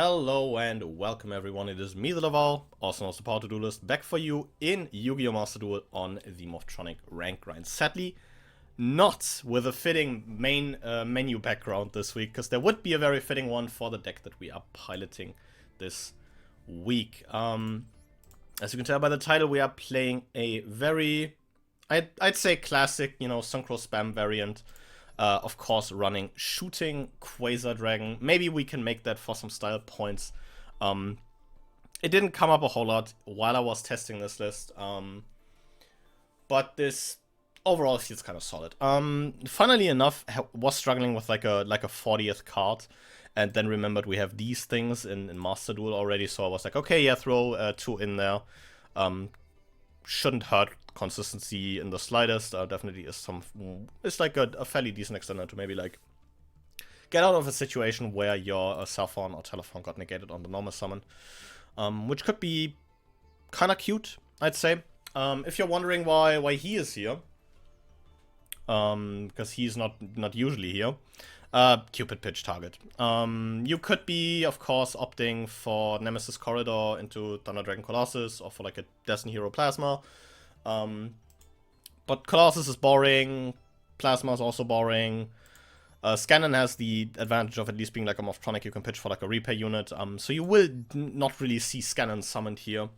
Hello and welcome everyone, it is me the Laval, also known as the Power to Duelist, back for you in Yu-Gi-Oh! Master Duel on the Morphtronic Ranked Grind. Sadly, not with a fitting main menu background this week, because there would be a very fitting one for the deck that we are piloting this week. As you can tell by the title, we are playing a very, I'd say classic, Synchro Spam variant. Of course, running Shooting Quasar Dragon. Maybe we can make that for some style points. It didn't come up a whole lot while I was testing this list, but this overall feels kind of solid. Funnily enough, was struggling with like a 40th card, and then remembered we have these things in Master Duel already, so I was like, okay, yeah, throw 2 in there. Shouldn't hurt consistency in the slightest. Definitely is it's like a fairly decent extender to maybe like get out of a situation where your cell phone or telephone got negated on the normal summon, which could be kind of cute, I'd say. If you're wondering why he is here, because he's not usually here. Cupid pitch target. You could be, of course, opting for Nemesis Corridor into Thunder Dragon Colossus, or for like a Destiny Hero Plasma. But Colossus is boring, Plasma is also boring. Scannon has the advantage of at least being like a Morphtronic you can pitch for like a repair unit. So you will not really see Scannon summoned here,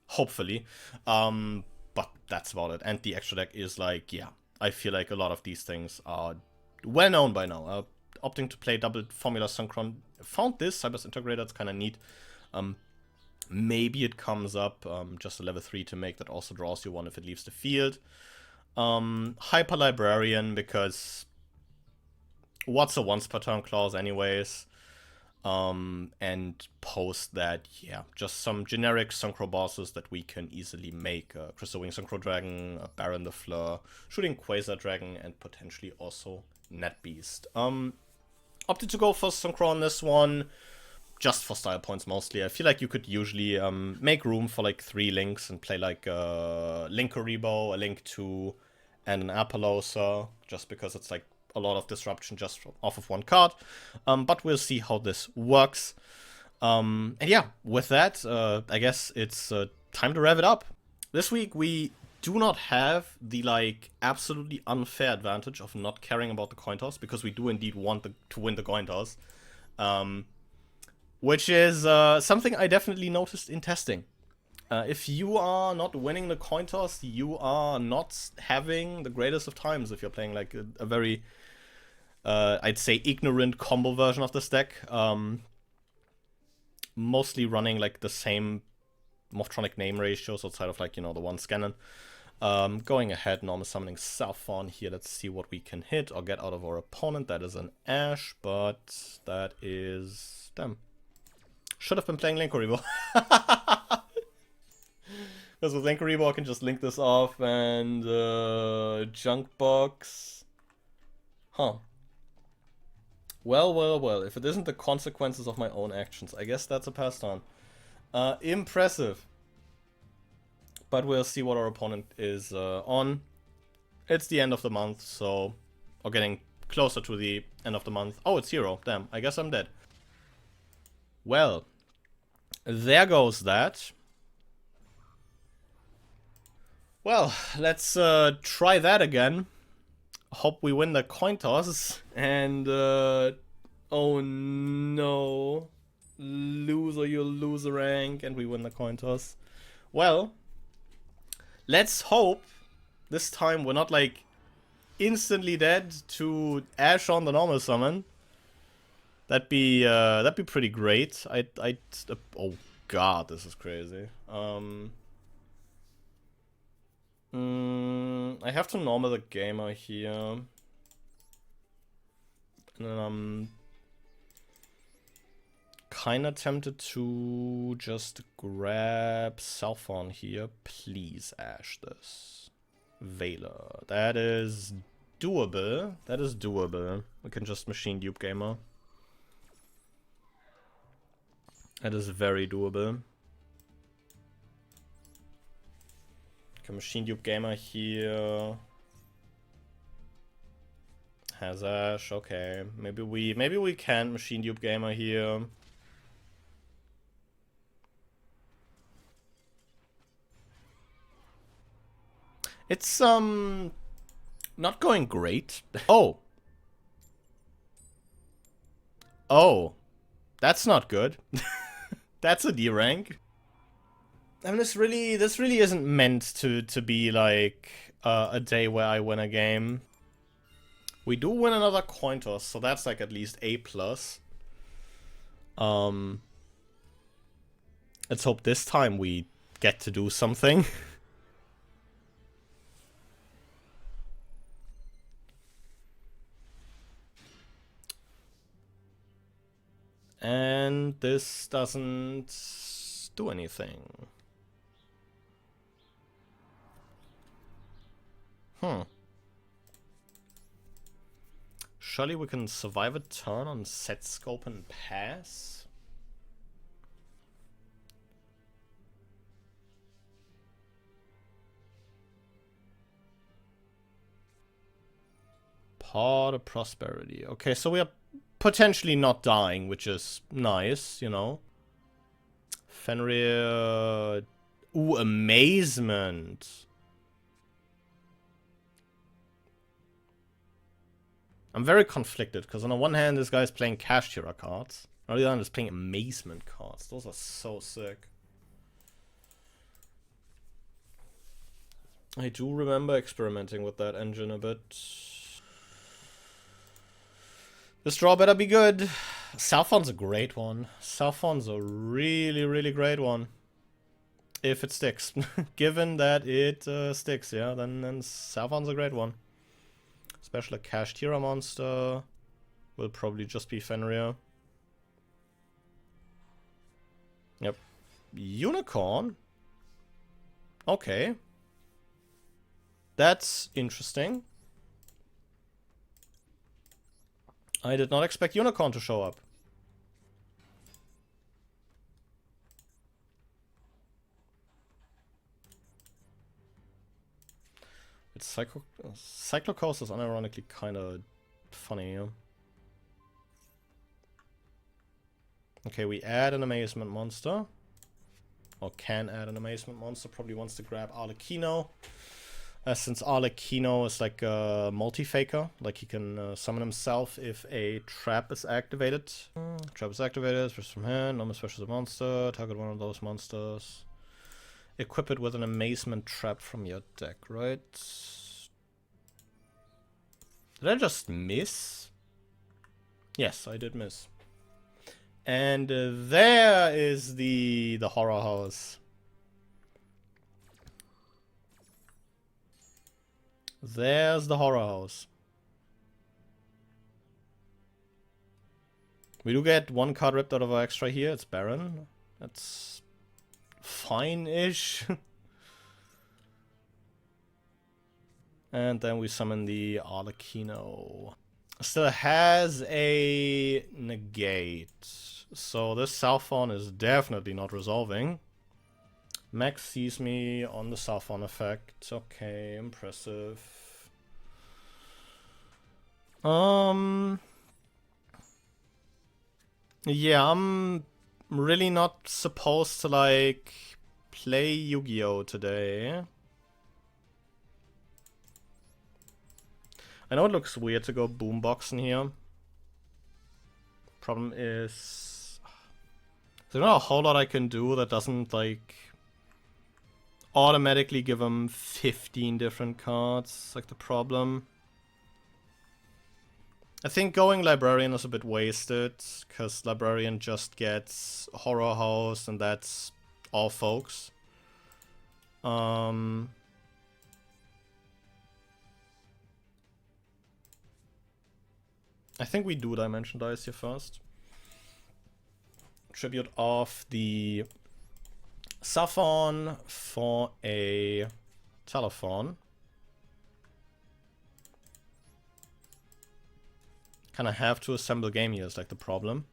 hopefully. But that's about it. And the extra deck is like, yeah, I feel like a lot of these things are well known by now. Opting to play double Formula Synchron. Found this Cyber's Integrator, it's kind of neat. Maybe it comes up just a level 3 to make that also draws you one if it leaves the field. Hyper Librarian, because what's a once per turn clause anyways. And post that, yeah, just some generic Synchro bosses that we can easily make. Crystal Wing Synchro Dragon, Baron the Fleur, Shooting Quasar Dragon, and potentially also Net Beast. Opted to go for Synchro on this one, just for style points mostly. I feel like you could usually make room for like 3 links and play like a Link Karibo, a Link 2, and an Apollosa, just because it's like a lot of disruption just off of one card. But we'll see how this works. And yeah, with that, I guess it's time to rev it up. This week we do not have the like absolutely unfair advantage of not caring about the coin toss, because we do indeed want to win the coin toss. Which is something I definitely noticed in testing. If you are not winning the coin toss, you are not having the greatest of times if you're playing like a very, I'd say, ignorant combo version of this deck. Mostly running like the same Morphtronic name ratios outside of like, the one Scannon. Going ahead, normal summoning Southfawn here. Let's see what we can hit or get out of our opponent. That is an Ash, but that is... damn. Should have been playing Link Karibo. Because with Link Karibo I can just link this off and Junk Box. Huh. Well. If it isn't the consequences of my own actions, I guess that's a pass turn. Impressive. But we'll see what our opponent is on. It's the end of the month, so... or getting closer to the end of the month. Oh, it's 0. Damn, I guess I'm dead. Well, there goes that. Well, let's try that again. Hope we win the coin toss. And, oh no. Loser, you loser rank. And we win the coin toss. Well, let's hope this time we're not like instantly dead to Ash on the normal summon. That'd be pretty great. Oh god, this is crazy. I have to normal the gamer here. And then I'm kinda tempted to just grab Southfawn here. Please Ash this. Veiler. That is doable. That is doable. We can just machine dupe gamer. That is very doable. Okay, machine dupe gamer here. Has Ash, okay. Maybe we can machine dupe gamer here. It's not going great. Oh. Oh. That's not good. That's a D rank. I mean, this really isn't meant to be like a day where I win a game. We do win another coin toss, so that's like at least A+. Let's hope this time we get to do something. And this doesn't do anything. Surely we can survive a turn on set scope and pass? Part of prosperity. Okay, so we are potentially not dying, which is nice, you know. Fenrir... Ooh, amazement. I'm very conflicted, because on the one hand, this guy's playing cash hero cards. On the other hand, he's playing amazement cards. Those are so sick. I do remember experimenting with that engine a bit. This draw better be good. Southon's a great one. Southon's a really, really great one. If it sticks. Given that it sticks, yeah, then Southon's a great one. Especially a cash Tira monster. Will probably just be Fenrir. Yep. Unicorn? Okay. That's interesting. I did not expect Unicorn to show up. It's Cyclocoast is unironically kind of funny. Yeah? Okay, we add an amazement monster. Or can add an amazement monster. Probably wants to grab Arlecchino. Since Arlecchino is like a multi-faker, like he can summon himself if a trap is activated. Trap is activated, switch from hand, normal special the monster, target one of those monsters. Equip it with an amazement trap from your deck, right? Did I just miss? Yes, I did miss. And there is the horror house. There's the horror house. We do get one card ripped out of our extra here. It's Baron. That's fine-ish. And then we summon the Arlecchino. Still has a negate. So this Southon is definitely not resolving. Max sees me on the Southon effect. Okay, impressive. Yeah, I'm really not supposed to, like, play Yu-Gi-Oh! Today. I know it looks weird to go boomboxing here. Problem is... there's not a whole lot I can do that doesn't, like... automatically give him 15 different cards, like the problem. I think going Librarian is a bit wasted, because Librarian just gets Horror House and that's all folks. I think we do Dimension Dice here first. Tribute off the Saffron for a Telephone. Kinda have to assemble game here is like the problem.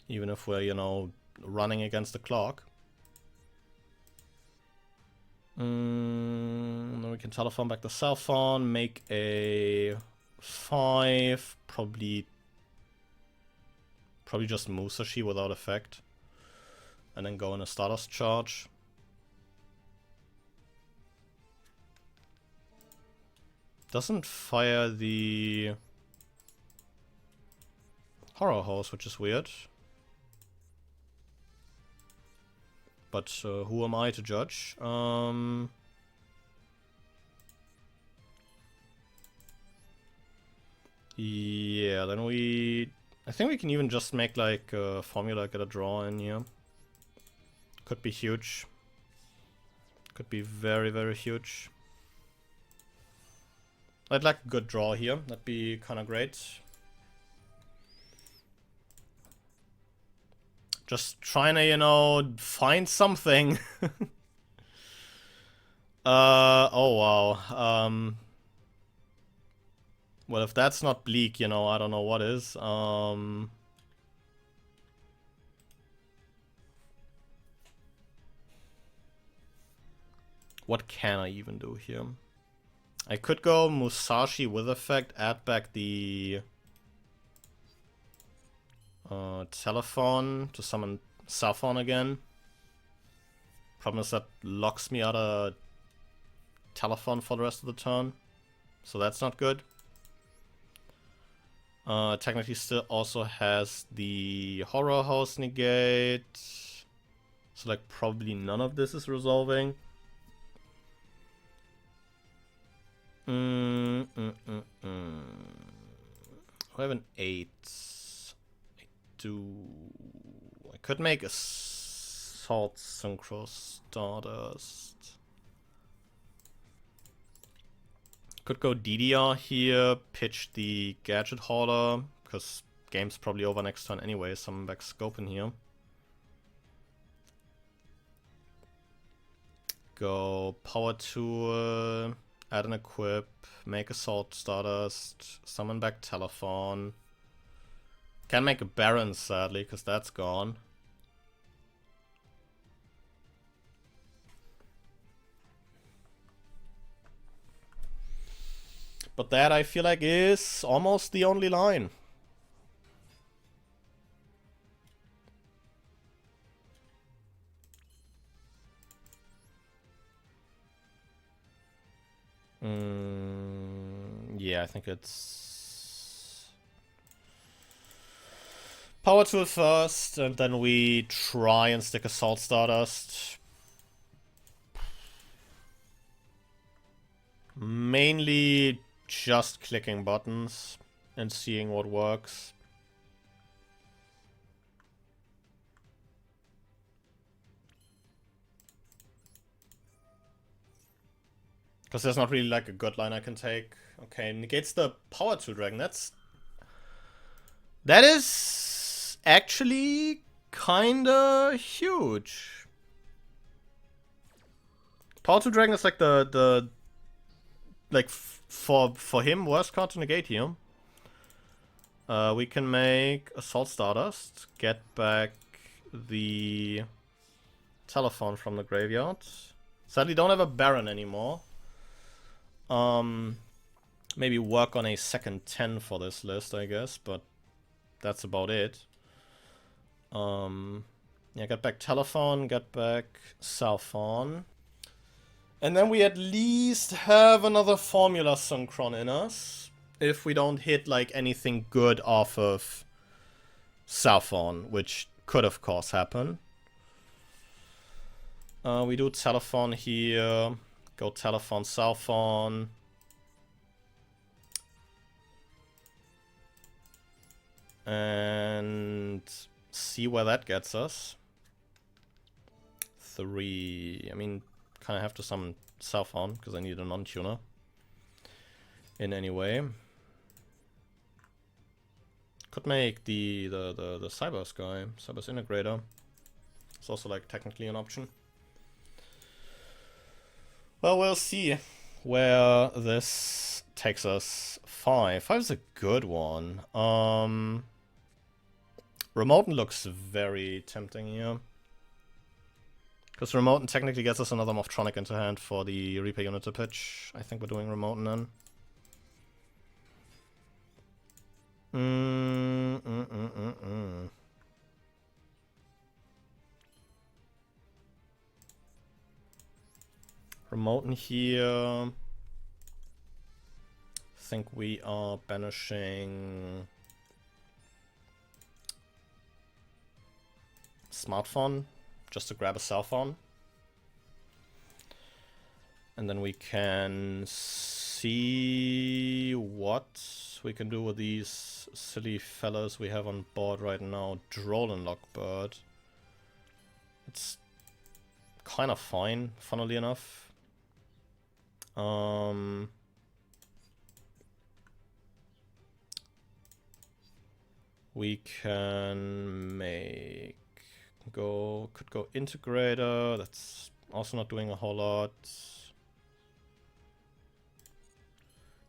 Even if we're, you know, running against the clock. Then we can telephone back the cell phone, make a 5, probably just Musashi without effect. And then go in a Stardust charge. Doesn't fire the horror house, which is weird. But who am I to judge? Yeah, then I think we can even just make like a formula, get a draw in here. Could be huge. Could be very, very huge. I'd like a good draw here. That'd be kind of great. Just trying to, you know, find something. Oh wow. Well, if that's not bleak, you know, I don't know what is. What can I even do here? I could go Musashi with effect, add back the telephone to summon Saffron again. Problem is that locks me out of telephone for the rest of the turn, so that's not good. Technically still also has the horror house negate, so like probably none of this is resolving. I have an 8. I could make a Salt Synchro Stardust. Could go DDR here, pitch the Gadget Hauler, because game's probably over next turn anyway, summon back Scope in here. Go Power Tool, add an Equip, make a Salt Stardust, summon back Telephone. Can't make a Baron, sadly, because that's gone. But that, I feel like, is almost the only line. Yeah, I think it's Power Tool first, and then we try and stick a Salt Stardust. Mainly just clicking buttons and seeing what works. Because there's not really like a good line I can take. Okay, negates the Power Tool Dragon. That is actually kinda huge. Power Tool Dragon is like the like for him worst card to negate here. We can make a Salt Stardust, get back the telephone from the graveyard. Sadly, don't have a Baron anymore. Maybe work on a second 10 for this list, I guess, but that's about it. Yeah, get back telephone, get back Saffron. And then we at least have another Formula Synchron in us. If we don't hit like anything good off of Saffron, which could of course happen. We do telephone here. Go telephone Saffron. And see where that gets us. 3. I mean, kind of have to summon Saffron because I need a non-tuner in any way. Could make the Cyber's guy, Cyber's Integrator. It's also like technically an option. Well, we'll see where this takes us. 5. 5 is a good one. Remoten looks very tempting here. Because Remoten technically gets us another Morphtronic into hand for the Reaper unit to pitch. I think we're doing Remoten then. Remoten here. think we are banishing smartphone just to grab a cell phone. And then we can see what we can do with these silly fellas we have on board right now. Droll and Lockbird. It's kind of fine, funnily enough. We can make could go integrator. That's also not doing a whole lot.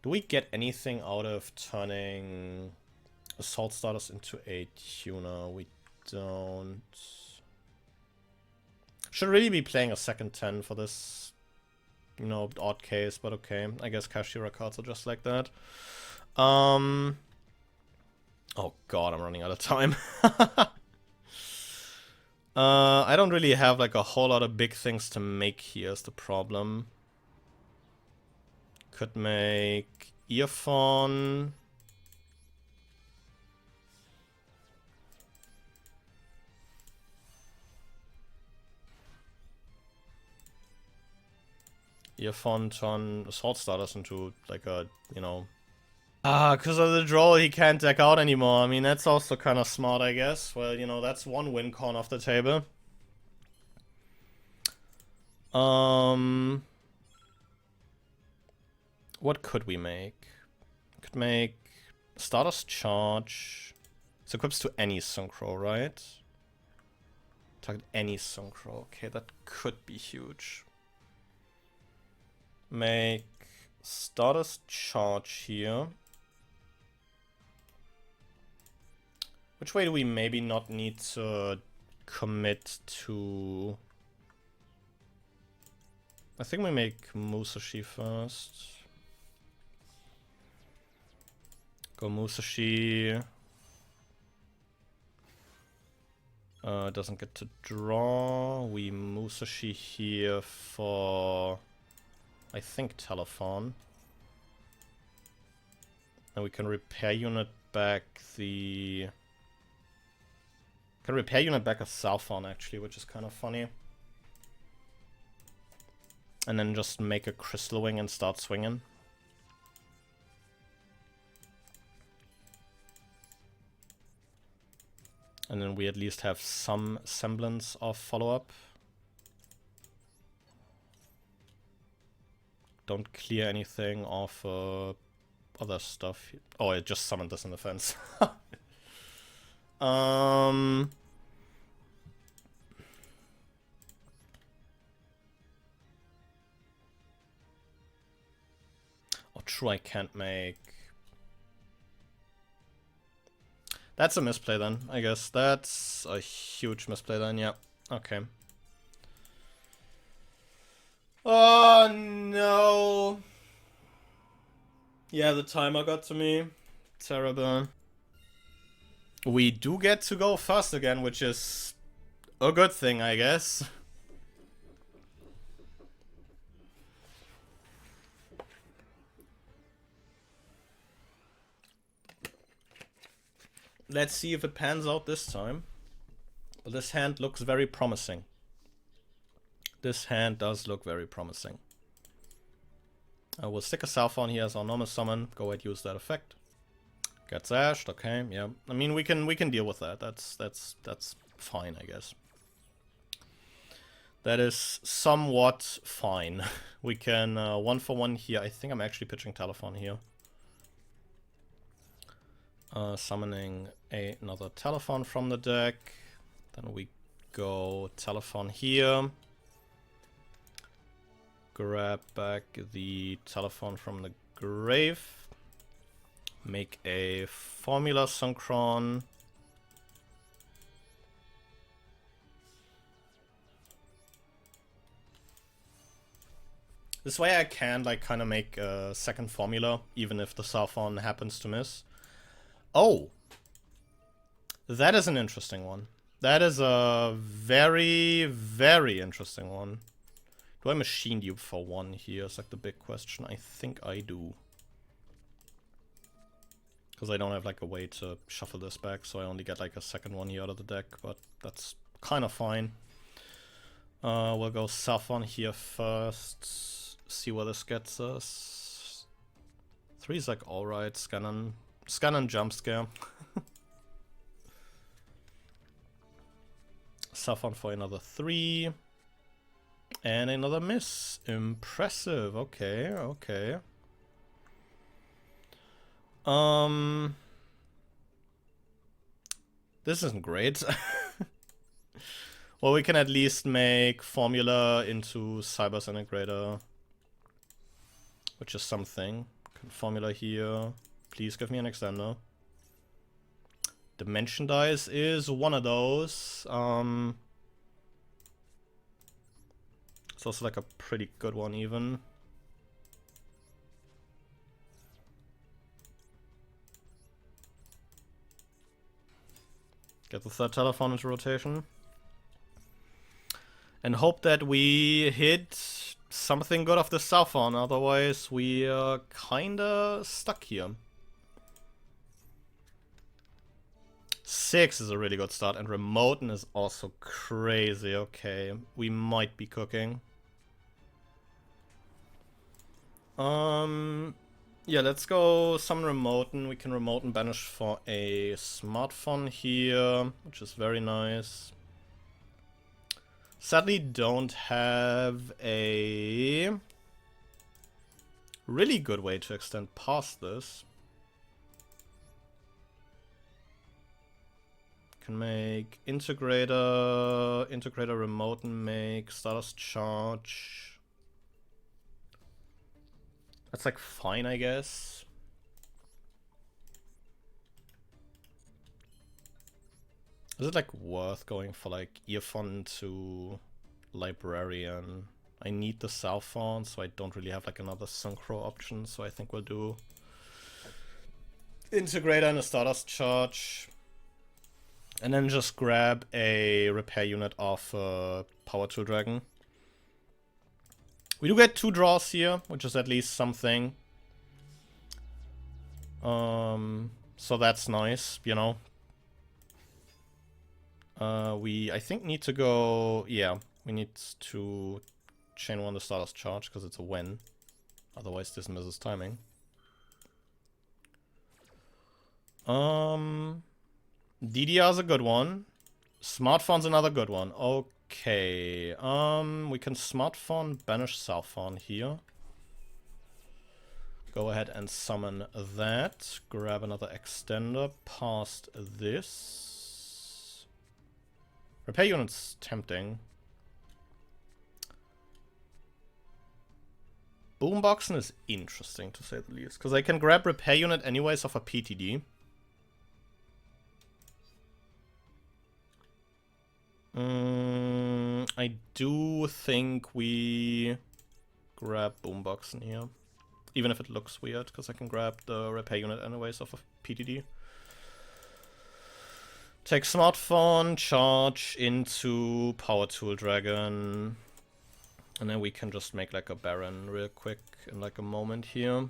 Do we get anything out of turning assault starters into a tuner? We don't. Should really be playing a second 10 for this, you know, odd case, but okay. I guess Kashira cards are just like that. Oh god, I'm running out of time. I don't really have like a whole lot of big things to make here is the problem. Could make earphone. Earphone turn assault starters into like a, you know. Because of the draw he can't deck out anymore. I mean, that's also kind of smart, I guess. Well, you know, that's one win con off the table. What could we make? Could make Stardust Charge. It's equips to any Synchro, right? Target any Synchro. Okay, that could be huge. Make Stardust Charge here. Which way do we maybe not need to commit to? I think we make Musashi first. Go Musashi. Doesn't get to draw. We Musashi here for, I think, Telephone. And we can repair unit back the... Can repair unit back a cell phone actually, which is kind of funny. And then just make a Crystal Wing and start swinging. And then we at least have some semblance of follow-up. Don't clear anything off other stuff. Oh, I just summoned this in the fence. Oh, true, I can't make... That's a misplay then, I guess. That's a huge misplay then, yeah. Okay. Oh, no. Yeah, the timer got to me. Terrible. We do get to go first again, which is a good thing, I guess. Let's see if it pans out this time. But this hand looks very promising. This hand does look very promising. I will stick a cell phone here as our normal summon. Go ahead, use that effect. Gets ashed, okay, yeah. I mean, we can deal with that. That's fine, I guess. That is somewhat fine. We can 1-for-1 here. I think I'm actually pitching Telephone here. Summoning another Telephone from the deck. Then we go Telephone here. Grab back the Telephone from the grave. Make a Formula Synchron. This way I can like kind of make a second formula, even if the cell phone happens to miss. Oh! That is an interesting one. That is a very, very interesting one. Do I machine dupe for one here is like the big question. I think I do. Because I don't have like a way to shuffle this back, so I only get like a second one here out of the deck, but that's kind of fine. We'll go Saffron here first, see where this gets us. 3 is like alright, scan and jump scare. Saffron for another 3. And another miss. Impressive. Okay, okay. This isn't great. Well, we can at least make Formula into Cyberdisintegrator, which is something. Formula here. Please give me an extender. Dimension Dice is one of those. It's also like a pretty good one even. Get the third telephone into rotation. And hope that we hit something good off the Southon, otherwise we are kinda stuck here. 6 is a really good start, and Remoten is also crazy. Okay, we might be cooking. Yeah, let's go summon Remoten. We can Remoten banish for a smartphone here, which is very nice. Sadly, don't have a really good way to extend past this. Can make Integrator Remote and make Stardust Charge. That's like fine, I guess. Is it like worth going for like Earphone to Librarian? I need the Southon, so I don't really have like another Synchro option, so I think we'll do Integrator and a Stardust Charge. And then just grab a repair unit off Power Tool Dragon. We do get 2 draws here, which is at least something. So that's nice, you know. We, I think, need to go... Yeah, we need to chain 1 the Stardust Charge, because it's a win. Otherwise this misses timing. DDR's a good one. Smartphone's another good one. Okay. We can Smartphone, banish Southon here. Go ahead and summon that. Grab another extender past this. Repair unit's tempting. Boomboxen is interesting, to say the least. Because I can grab repair unit anyways off a PTD. I do think we grab Boomboxen here. Even if it looks weird, because I can grab the repair unit anyways off of PTD. Take Smartphone, charge into Power Tool Dragon. And then we can just make like a Baron real quick in like a moment here.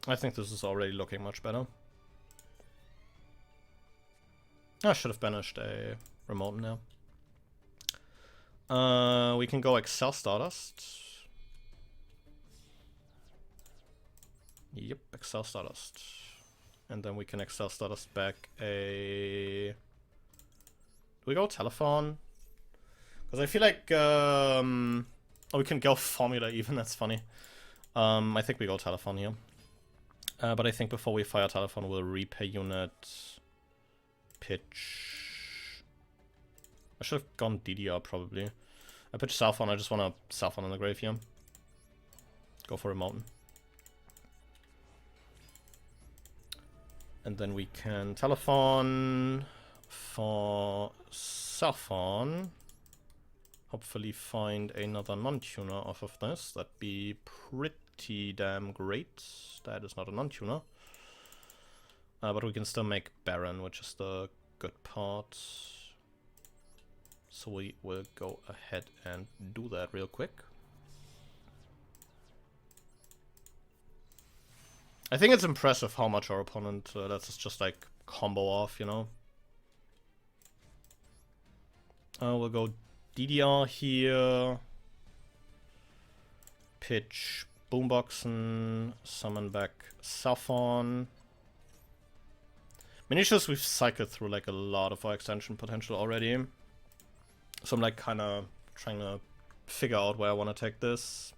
I think this is already looking much better. I should have banished a Remote now. We can go Excel Stardust. Yep, Excel Stardust. And then we can Excel Stardust back a... Do we go Telephone? Because I feel like... Oh, we can go Formula even, that's funny. I think we go Telephone here. But I think before we fire Telephone, we'll repay unit, pitch. I should have gone DDR probably. I pitch Southon, I just want to Southon in the grave here. Go for Remoten. And then we can Telephone for Southon. Hopefully find another non-tuner off of this. That'd be pretty damn great. That is not a non-tuner. But we can still make Baron, which is the good part. So we will go ahead and do that real quick. I think it's impressive how much our opponent lets us just like combo off, you know. We'll go DDR here. Pitch Boomboxen. Summon back Saffron. Miniatures, we've cycled through like a lot of our extension potential already. So I'm like kind of trying to figure out where I want to take this.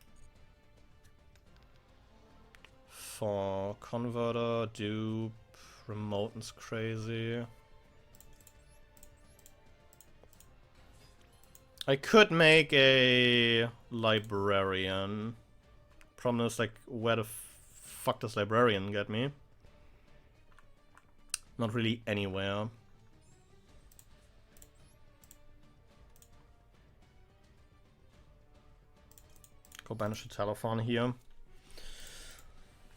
For Converter, Dupe, Remoten's crazy. I could make a Librarian. Problem is, like, where the fuck does Librarian get me? Not really anywhere. Go banish the telephone here.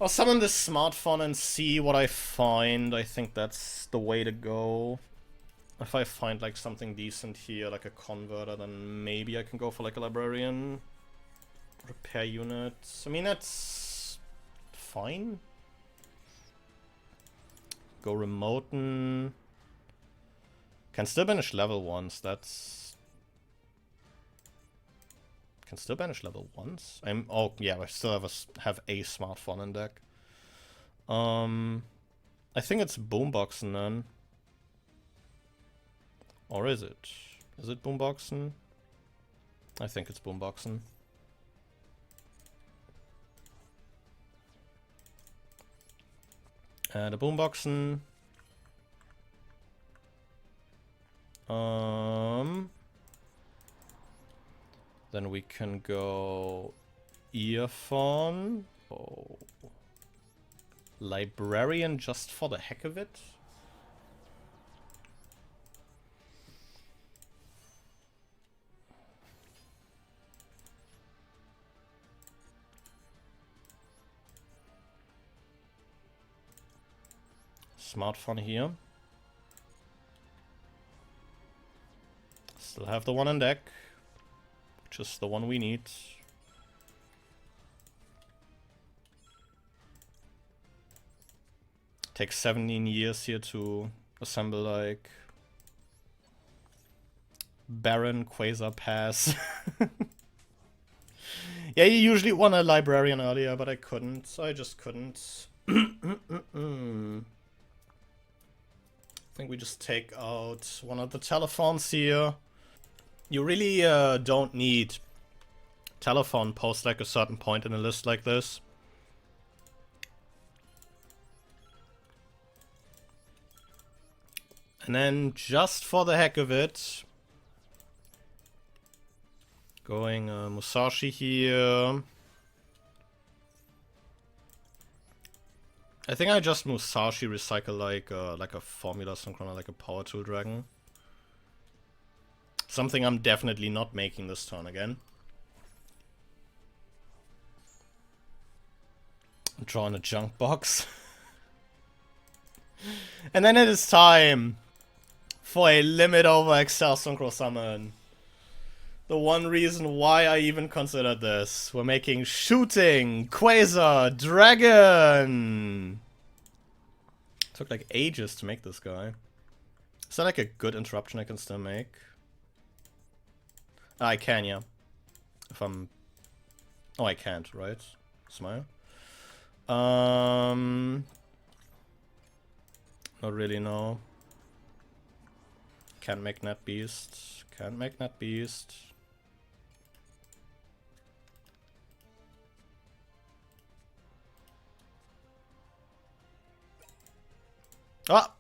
I'll summon this smartphone and see what I find. I think that's the way to go. If I find like something decent here, like a converter, then maybe I can go for like a librarian. Repair units. I mean, that's fine. Go remoten. Can still banish level 1s. That's... Can still banish level 1s? Oh, yeah, I still have a smartphone in deck. I think it's Boomboxen then. Or is it? Is it Boomboxen? I think it's Boomboxen. The Boomboxen. Then we can go Earphone. Oh. Librarian just for the heck of it. Smartphone here. Still have the one on deck. Which is the one we need. Takes 17 years here to assemble like Baron, Quasar, Pass. Yeah, you usually want a librarian earlier, but I couldn't. So I just couldn't. I think we just take out one of the telephones here. You really don't need telephone post like a certain point in a list like this. And then just for the heck of it, going Musashi here. I think I just Musashi recycle like a Formula Synchrono, like a Power Tool Dragon. Something I'm definitely not making this turn again. I'm drawing a junk box. And then it is time for a limit over Excel Synchro Summon. The one reason why I even considered this. We're making Shooting Quasar Dragon. Took like ages to make this guy. Is that like a good interruption I can still make? I can, yeah. If I'm... Oh, I can't, right? Smile. Not really, no. Can't make Net Beast. Can't make Net Beast. Ah!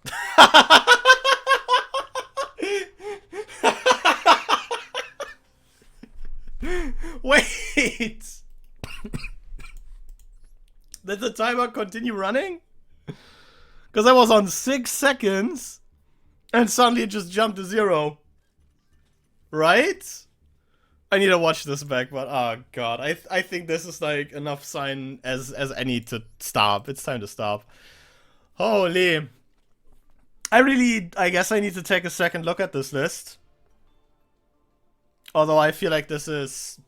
Wait! Did the timer continue running? Because I was on 6 seconds and suddenly it just jumped to 0. Right? I need to watch this back, but oh god. I think this is like enough sign as any to stop. It's time to stop. Holy. I guess I need to take a second look at this list. Although I feel like this is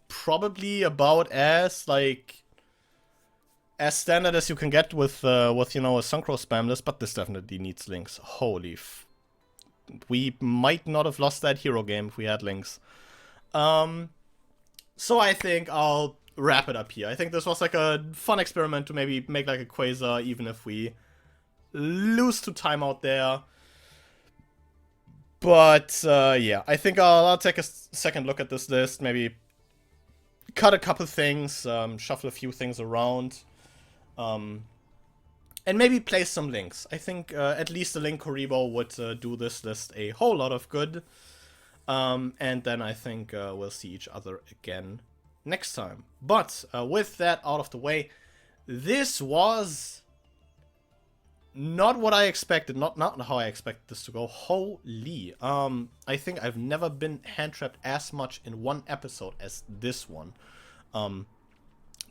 probably about as as standard as you can get with you know, a synchro spam list, but this definitely needs links. Holy we might not have lost that hero game if we had links. So I think I'll wrap it up here. I think this was like a fun experiment to maybe make like a Quasar, even if we lose to timeout there. But yeah, I think I'll take a second look at this list, maybe cut a couple things, shuffle a few things around, and maybe place some links. I think at least the link Koribo would do this list a whole lot of good. And then I think we'll see each other again next time. But with that out of the way, this was not what I expected, not how I expected this to go. Holy. I think I've never been hand-trapped as much in one episode as this one.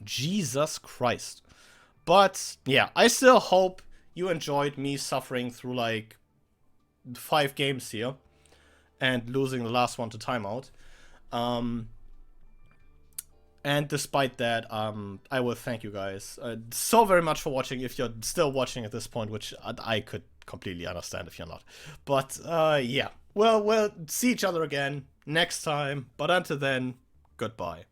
Jesus Christ. But yeah, I still hope you enjoyed me suffering through like 5 games here and losing the last one to timeout. And despite that, I will thank you guys so very much for watching, if you're still watching at this point, which I could completely understand if you're not. But yeah, we'll see each other again next time. But until then, goodbye.